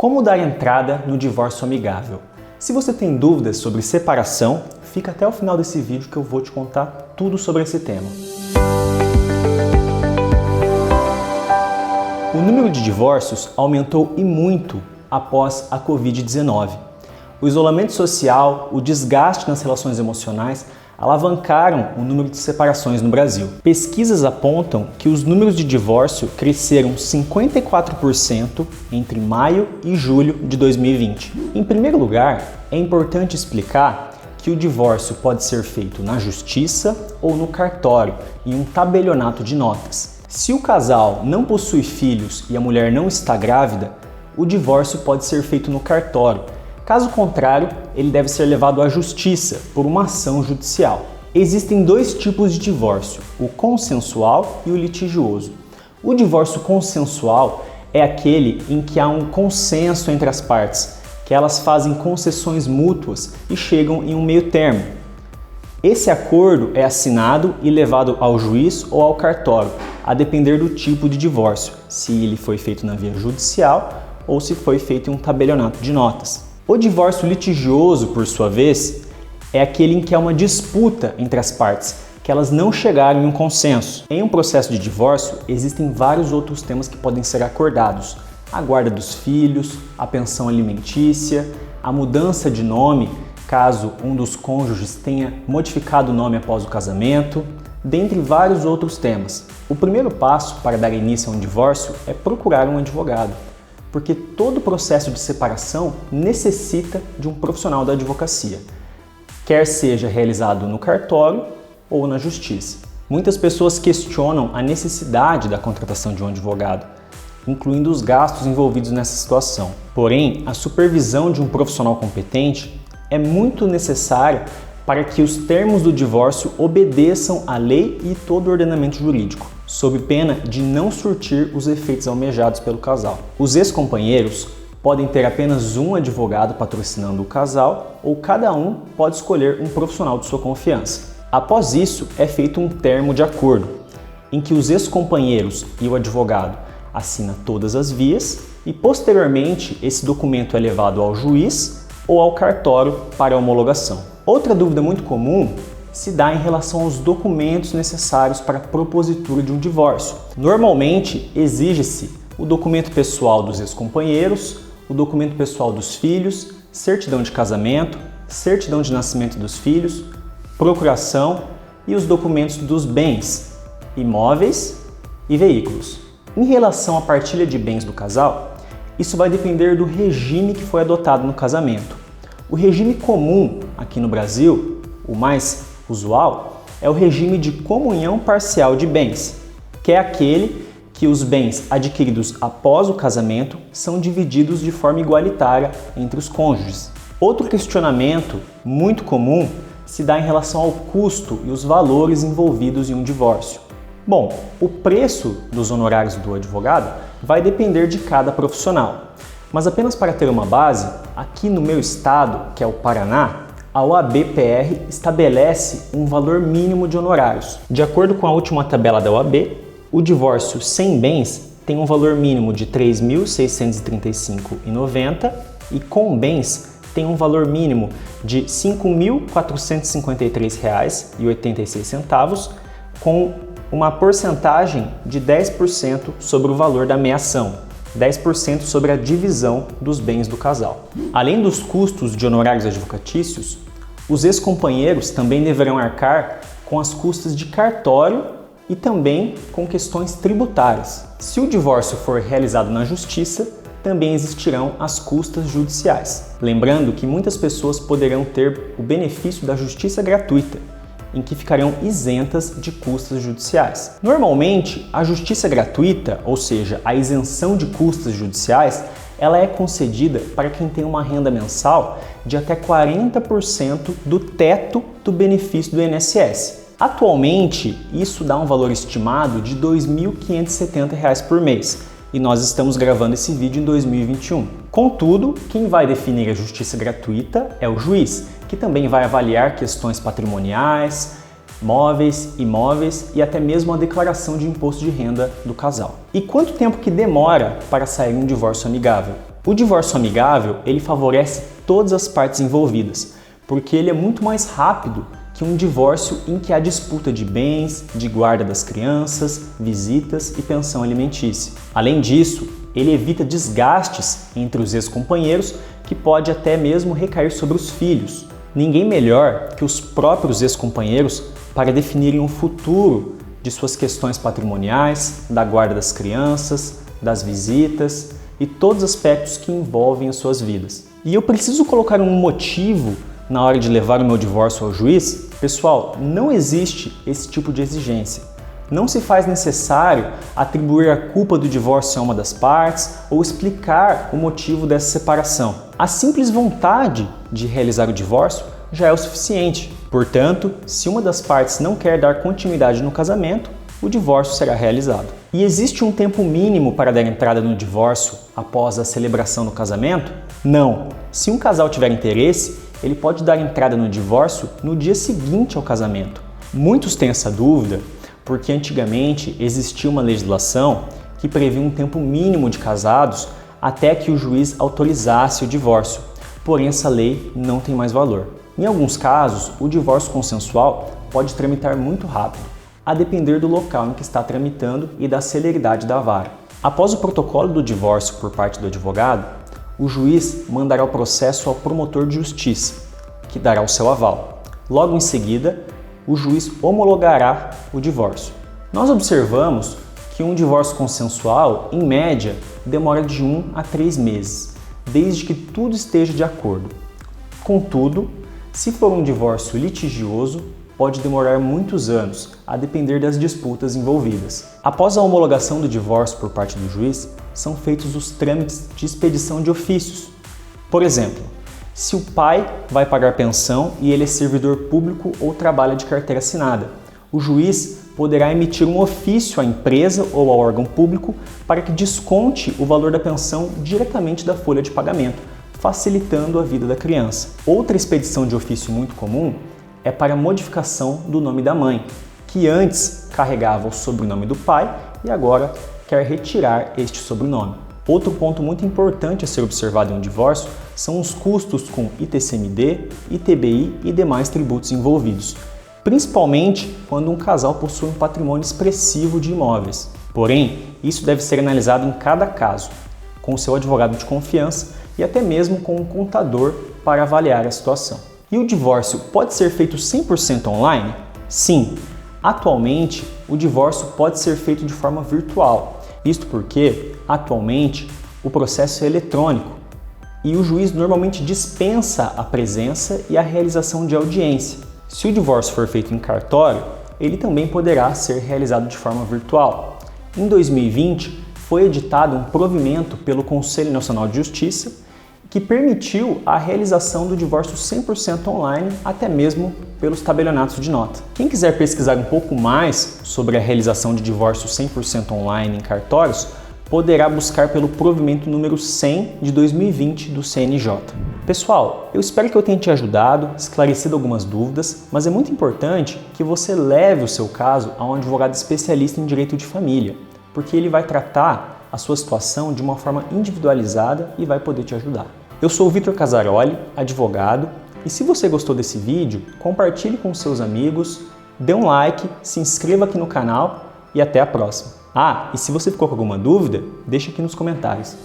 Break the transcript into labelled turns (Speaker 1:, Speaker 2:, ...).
Speaker 1: Como dar entrada no divórcio amigável? Se você tem dúvidas sobre separação, fica até o final desse vídeo que eu vou te contar tudo sobre esse tema. O número de divórcios aumentou e muito após a Covid-19. O isolamento social, o desgaste nas relações emocionais alavancaram o número de separações no Brasil. Pesquisas apontam que os números de divórcio cresceram 54% entre maio e julho de 2020. Em primeiro lugar, é importante explicar que o divórcio pode ser feito na justiça ou no cartório, em um tabelionato de notas. Se o casal não possui filhos e a mulher não está grávida, o divórcio pode ser feito no cartório. Caso contrário, ele deve ser levado à justiça por uma ação judicial. Existem dois tipos de divórcio, o consensual e o litigioso. O divórcio consensual é aquele em que há um consenso entre as partes, que elas fazem concessões mútuas e chegam em um meio termo. Esse acordo é assinado e levado ao juiz ou ao cartório, a depender do tipo de divórcio, se ele foi feito na via judicial ou se foi feito em um tabelionato de notas. O divórcio litigioso, por sua vez, é aquele em que há uma disputa entre as partes, que elas não chegaram em um consenso. Em um processo de divórcio, existem vários outros temas que podem ser acordados: a guarda dos filhos, a pensão alimentícia, a mudança de nome, caso um dos cônjuges tenha modificado o nome após o casamento, dentre vários outros temas. O primeiro passo para dar início a um divórcio é procurar um advogado, porque todo processo de separação necessita de um profissional da advocacia, quer seja realizado no cartório ou na justiça. Muitas pessoas questionam a necessidade da contratação de um advogado, incluindo os gastos envolvidos nessa situação. Porém, a supervisão de um profissional competente é muito necessária para que os termos do divórcio obedeçam à lei e todo o ordenamento jurídico, sob pena de não surtir os efeitos almejados pelo casal. Os ex-companheiros podem ter apenas um advogado patrocinando o casal ou cada um pode escolher um profissional de sua confiança. Após isso, é feito um termo de acordo, em que os ex-companheiros e o advogado assinam todas as vias e, posteriormente, esse documento é levado ao juiz ou ao cartório para homologação. Outra dúvida muito comum se dá em relação aos documentos necessários para a propositura de um divórcio. Normalmente, exige-se o documento pessoal dos ex-companheiros, o documento pessoal dos filhos, certidão de casamento, certidão de nascimento dos filhos, procuração e os documentos dos bens, imóveis e veículos. Em relação à partilha de bens do casal, isso vai depender do regime que foi adotado no casamento. O regime comum aqui no Brasil, o mais usual, é o regime de comunhão parcial de bens, que é aquele que os bens adquiridos após o casamento são divididos de forma igualitária entre os cônjuges. Outro questionamento muito comum se dá em relação ao custo e os valores envolvidos em um divórcio. Bom, o preço dos honorários do advogado vai depender de cada profissional. Mas apenas para ter uma base, aqui no meu estado, que é o Paraná, a OAB-PR estabelece um valor mínimo de honorários. De acordo com a última tabela da OAB, o divórcio sem bens tem um valor mínimo de R$ 3.635,90 e com bens tem um valor mínimo de R$ 5.453,86, com uma porcentagem de 10% sobre o valor da meação. 10% sobre a divisão dos bens do casal. Além dos custos de honorários advocatícios, os ex-companheiros também deverão arcar com as custas de cartório e também com questões tributárias. Se o divórcio for realizado na justiça, também existirão as custas judiciais. Lembrando que muitas pessoas poderão ter o benefício da justiça gratuita, em que ficarão isentas de custas judiciais. Normalmente, a justiça gratuita, ou seja, a isenção de custas judiciais, ela é concedida para quem tem uma renda mensal de até 40% do teto do benefício do INSS. Atualmente, isso dá um valor estimado de R$ 2.570 por mês, e nós estamos gravando esse vídeo em 2021. Contudo, quem vai definir a justiça gratuita é o juiz, que também vai avaliar questões patrimoniais, móveis, imóveis e até mesmo a declaração de imposto de renda do casal. E quanto tempo que demora para sair um divórcio amigável? O divórcio amigável, ele favorece todas as partes envolvidas, porque ele é muito mais rápido que um divórcio em que há disputa de bens, de guarda das crianças, visitas e pensão alimentícia. Além disso, ele evita desgastes entre os ex-companheiros, que pode até mesmo recair sobre os filhos. Ninguém melhor que os próprios ex-companheiros para definirem o futuro de suas questões patrimoniais, da guarda das crianças, das visitas e todos os aspectos que envolvem as suas vidas. E eu preciso colocar um motivo na hora de levar o meu divórcio ao juiz? Pessoal, não existe esse tipo de exigência. Não se faz necessário atribuir a culpa do divórcio a uma das partes ou explicar o motivo dessa separação. A simples vontade de realizar o divórcio já é o suficiente. Portanto, se uma das partes não quer dar continuidade no casamento, o divórcio será realizado. E existe um tempo mínimo para dar entrada no divórcio após a celebração do casamento? Não. Se um casal tiver interesse, ele pode dar entrada no divórcio no dia seguinte ao casamento. Muitos têm essa dúvida porque antigamente existia uma legislação que previa um tempo mínimo de casados até que o juiz autorizasse o divórcio. Porém, essa lei não tem mais valor. Em alguns casos, o divórcio consensual pode tramitar muito rápido, a depender do local em que está tramitando e da celeridade da vara. Após o protocolo do divórcio por parte do advogado, o juiz mandará o processo ao promotor de justiça, que dará o seu aval. Logo em seguida, o juiz homologará o divórcio. Nós observamos que um divórcio consensual, em média, demora de 1 a 3 meses, desde que tudo esteja de acordo. Contudo, se for um divórcio litigioso, pode demorar muitos anos, a depender das disputas envolvidas. Após a homologação do divórcio por parte do juiz, são feitos os trâmites de expedição de ofícios. Por exemplo, se o pai vai pagar pensão e ele é servidor público ou trabalha de carteira assinada, o juiz poderá emitir um ofício à empresa ou ao órgão público para que desconte o valor da pensão diretamente da folha de pagamento, facilitando a vida da criança. Outra expedição de ofício muito comum é para a modificação do nome da mãe, que antes carregava o sobrenome do pai e agora quer retirar este sobrenome. Outro ponto muito importante a ser observado em um divórcio são os custos com ITCMD, ITBI e demais tributos envolvidos, principalmente quando um casal possui um patrimônio expressivo de imóveis. Porém, isso deve ser analisado em cada caso, com o seu advogado de confiança e até mesmo com um contador para avaliar a situação. E o divórcio pode ser feito 100% online? Sim, atualmente o divórcio pode ser feito de forma virtual. Isto porque, atualmente, o processo é eletrônico e o juiz normalmente dispensa a presença e a realização de audiência. Se o divórcio for feito em cartório, ele também poderá ser realizado de forma virtual. Em 2020, foi editado um provimento pelo Conselho Nacional de Justiça que permitiu a realização do divórcio 100% online, até mesmo pelos tabelionatos de nota. Quem quiser pesquisar um pouco mais sobre a realização de divórcio 100% online em cartórios, poderá buscar pelo provimento número 100 de 2020 do CNJ. Pessoal, eu espero que eu tenha te ajudado, esclarecido algumas dúvidas, mas é muito importante que você leve o seu caso a um advogado especialista em direito de família, porque ele vai tratar a sua situação de uma forma individualizada e vai poder te ajudar. Eu sou o Vitor Casaroli, advogado, e se você gostou desse vídeo, compartilhe com seus amigos, dê um like, se inscreva aqui no canal e até a próxima. Ah, e se você ficou com alguma dúvida, deixa aqui nos comentários.